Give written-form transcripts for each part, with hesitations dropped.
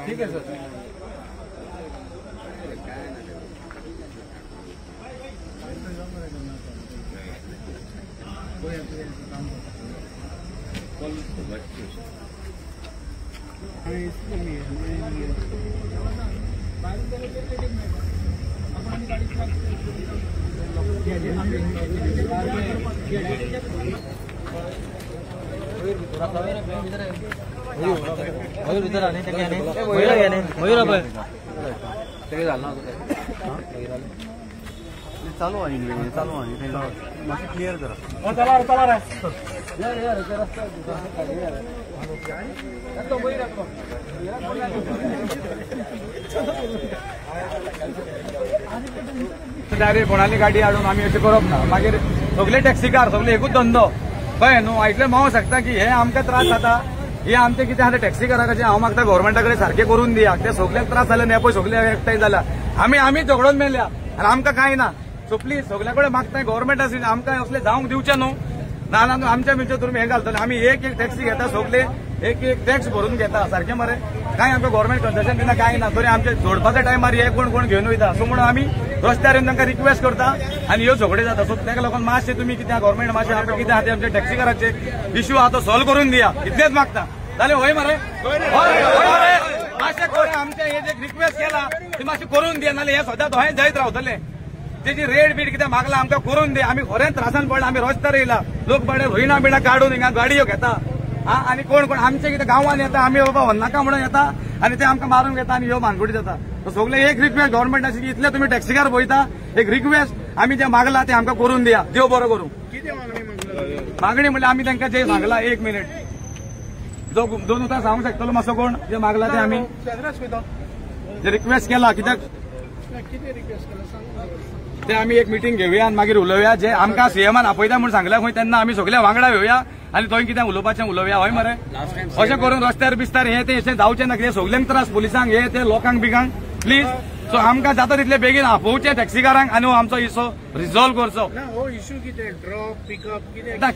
ठीक है सर। मयूर इधर आने मयूर अब चालू आहे क्लिअर करा डायरेक्ट कोणाली गाडी हाडून आमी अशें करप ना। मागीर सगळे टॅक्सीकार सगळे एकूच धंदो कळ्ळें न्हू। आयतले मागूंक शकता की हे आमकां त्रास जाता, हे आमचे कितें आसा टॅक्सीकाराचे हांव मागता गव्हर्मेंटा कडेन सारखे करून दिया। ते सगळ्याक त्रास जाले न्ही पळय, सगळे एकठांय जाला आमी झगडून मेल्या आनी आमकां कांय ना। सो प्लीज सगळ्या कडेन मागता गव्हर्मेंट आमकां असले जावंक दिवचे न्हू। ना ना आमच्या मिलचे तुमी हे घालतले आमी एक टॅक्सी घेता, सगळे एक टॅक्स भरून घेता सारखे मरे। काय आमकां गव्हर्मेंट कन्सेशन दिना कांय ना, तरी आमचे जोडपाच्या टायमार हे कोण घेवन वयता। सो म्हणून आमी रस्त्यार येवन तांकां रिक्वेस्ट करता आनी ह्यो झगडे जाता। सो ताका लागून मातशे तुमी कितें गव्हर्मेंट मातशें आमकां कितें आहा ते आमचे टॅक्सीकाराचे इश्यू आहा तो सॉल्व करून दिया, इतलेच मागता। जालें होय मरे, मातशें करून आमचे हे जे रिक्वेस्ट केला ती मातशी करून दिया, नाल्यार हे सद्या थंय जायत रावतले। तेजी रेट बीट कितें मागला आमकां करून दे। आमी खरेंच त्रासान पडला, आमी रस्त्यार येयला, लोक बडे रोयना बिना काडून हिंगा गाडयो घेता आनी कोण आमचे कितें गांवांत येता, आमी बाबा वन्नाका म्हणून येता आनी ते आमकां मारून घेता आनी ह्यो मानकुडी जाता। सगळे एक रिक्वेस्ट गव्हर्मेंटाची की इतले तुमी टॅक्सीकार पळयता, एक रिक्वेस्ट आमी जे मागला ते आमकां करून दिया, देव बरो करूं। मागणी म्हणल्यार आमी तांकां जे सांगला, एक मिनिट जो दोन उतार सांगूंक शकतलो मातसो कोण जे मागला ते आमी जे रिक्वेस्ट केला, कित्याक ते आमी एक मिटींग घेवया आनी मागीर उलोवया। जे आमकां सीएमान आपयता म्हूण सांगल्या खंय तेन्ना आमी सगळे वांगडा येवया आनी थंय कितें उलोवपाचें उलोवया, हय मरे। अशें करून रस्त्यार बिस्तार हे ते अशें जावचें ना, कितें सगल्यांक त्रास पुलिसांक हे ते लोकांक बिकांक प्लीज। सो आमकां जाता तितले बेगीन आपोवचे टॅक्सीकारांक आनी आमचो इशू रिझॉल्व करचो। इशू कितें ड्रॉप पिकअप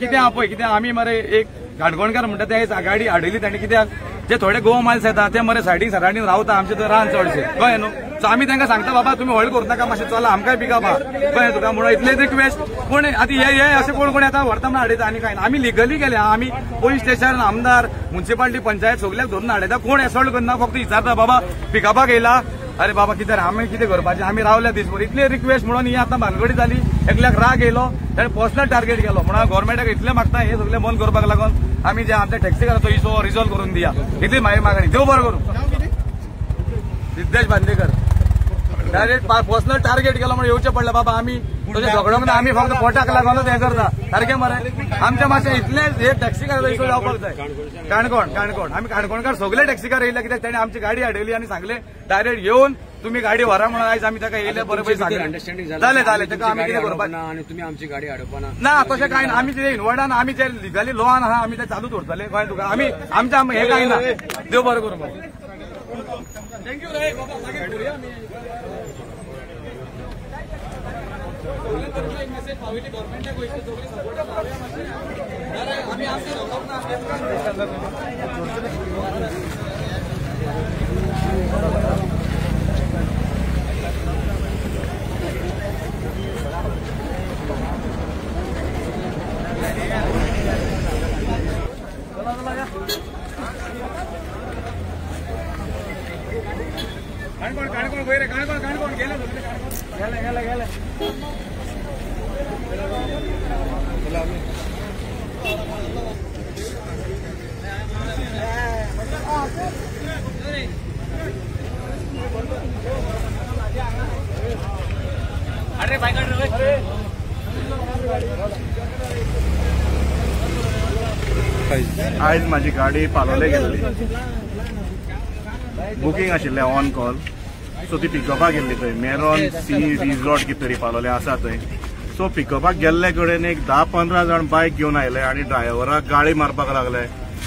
कितें आपय कितें आमी मरे एक काणकोणकार म्हणटा ते गाडी हाडयली तांणी, कित्याक जे थोडे गोवा मायल्स येता ते मरे सायडीन रावता, आमचे थंय रान चडशे कळ्ळें न्हू। सो आमी तांकां सांगता बाबा तुमी व्हड करूं नाका, मातशें चला आमकांय पिकअप आहा कळ्ळें तुका, म्हणून इतलेच रिक्वेस्ट। पूण आतां हे अशें कोण येता व्हरता म्हणून हाडयता आनी कांय ना। आमी लिगली गेले, आमी पोलीस स्टेशन, आमदार, म्युन्सिपालिटी, पंचायत सगळ्याक धरून हाडयता, कोण एसॉल्ट करना, फक्त विचारता बाबा पिकअपाक येयला, अरे बाबा कितें आमी कितें करपाचें, आमी रावल्या दिसभर, इतले रिक्वेस्ट म्हणून ही आतां भानगडी जाली। एकल्याक राग येयलो ताणें पर्सनल टार्गेट केलो, म्हणून गव्हर्मेंटाक इतलें मागता हे सगळें बंद करपाक लागून आमी जे आमच्या टॅक्सीकाराचो इशू रिझॉल्व करून दिया, इतली म्हाजी मागणी। देव बरो करूं। Siddhesh Bandekar direct personal target केलो म्हणून येवचें पडलें बाबा। आमी तुजें झगडोंक ना, आमी फक्त पोटाक लागूनच हें करता सारकें मरे। आमचें मातशें इतलेंच हे टॅक्सीकाराचो इशू जावपाक जाय। काणकोण आमी काणकोणकार सगळे टॅक्सीकार येयले, कित्याक ताणें आमची गाडी हाडयली आनी सांगलें डायरेक्ट येवन तुमी गाडी व्हरा म्हणून। आयज आमी ताका येयले बरोबर सांगलें, जालें ताका आमी कितें करपाचें आनी तुमी आमची गाडी हाडपाना ना, तशें कांय ना। आमी कितें इनवर्डान आमी जे लिगली लॉन आहा आमी ते चालूच उरतले कळ्ळें तुका। आमी आमच्या हें कांय ना, देव बरो करूं। थँक्यू रे बाबा, मागीर करुया आमी। मेसेज पावयली गव्हर्मेंटाक वयता, सगळीं सपोर्ट रावया मातशें। आमी आमचें रावप ना। काणकोण वयर काणकोण गेले अरे बाय आयज म्हाजी गाडी पालोले गेल्ली, बुकींग आशिल्लें ऑन कॉल, सो ती पिकअपाक गेल्ली थंय मेरोन सी रिसॉर्ट कितें तरी पालोले आसा थंय। सो पिकअपाक गेल्ले कडेन एक 10-15 जाण बायक घेवन आयले आनी ड्रायव्हराक गाळी मारपाक लागले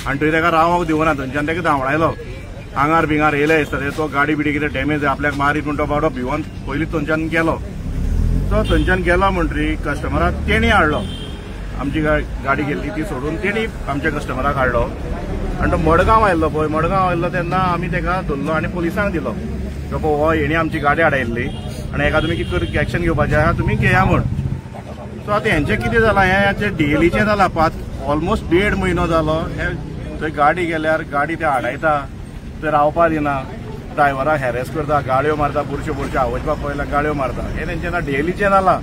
आनी थंय ताका रावोंक दिवना, थंयच्यान ताका धांवडायलो। आंगार बिंगार येयले दिसता तो गाडी बिडी कितें डॅमेज आपल्याक मारीत म्हणून तो बाबडो भिवून पयलींच थंयच्यान गेलो. तो थंयच्यान गेलो म्हणटरी कस्टमराक तेणी हाडलो. आमची गाडी गेल्ली ती सोडून तेणी आमच्या कस्टमराक हाडलो आनी तो मडगांव आयल्लो पळय. मडगांव आयल्लो तेन्ना आमी ताका धरलो आनी पुलिसांक दिलो. हो हेणी आमची गाडी हाडायल्ली आनी हेका तुमी कितें एक्शन घेवपाचें आहा तुमी घेया म्हूण. सो आतां हेंचें कितें जालां हें डेलीचें जालां. ऑलमोस्ट 1.5 म्हयनो जालो. हे थंय गाडी गेल्यार गाडी ते हाडायता ते रावपा दिना. ड्रायव्हराक हॅरेस करता, गाळयो मारता, बुरश्यो आवयचपाक पळयल्यार गाळयो मारता. हे तेंचें डेलीचें जालां.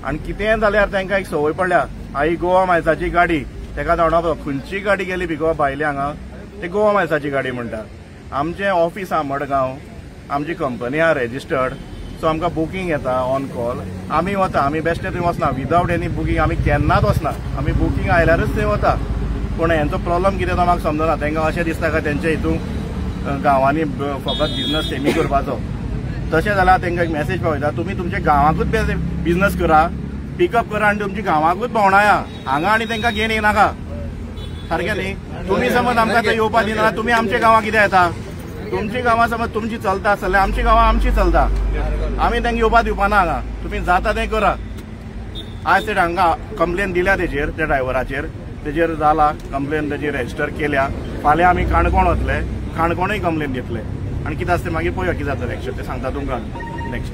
आनी कितेंय जाल्यार तांकां एक संवय पडल्या. ही गोवा मायल्साची गाडी ताका धांवडा खंयची गाडी गेली भिगो भायले हांगा ते गोवा मायल्साची गाडी म्हणटा. आमचें ऑफिस आहा मडगांव, आमची कंपनी आहा रेजिस्टर्ड. सो आमकां बुकींग येता ऑन कॉल. आमी वता, आमी बेश्टे थंय वचना विदावट एनी बुकींग. आमी केन्नाच वचना. आमी बुकींग आयल्यारच थंय वता. पूण हेंचो प्रॉब्लम कितें तो म्हाका समजना. तांकां अशें दिसता काय तेंच्या हितून गांवांनी फकत बिजनस तेमी करपाचो. तशें जाल्यार तांकां एक मॅसेज पावयता तुमी तुमच्या गांवांकूच बिजनस करा, पिकअप करा आनी तुमची गांवांकूच भोंवडाया. हांगा आनी तांकां घेवन येनाका. सारकें न्ही. तुमी समज आमकां थंय येवपा दिना तुमी आमच्या गांवां कितें येता. तुमची गांवां समज तुमची चलता जाल्यार आमची गांवां आमची चलता. आमी तांकां येवपा दिवपाना हांगा. तुमी जाता तें करा. आज ते हांगा कंप्लेन दिल्या तेजेर, त्या ड्रायव्हराचेर. तेजेर जाला कंप्लेन, तेजी रेजिस्टर केल्या. फाल्यां आमी काणकोण वतले, काणकोणूय कंप्लेन घेतले आनी कितें आसता मागीर पळोवया कितें जाता एक्शन. ते सांगता तुमकां नेक्स्ट.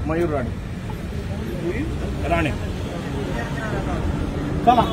मयूर राणे चला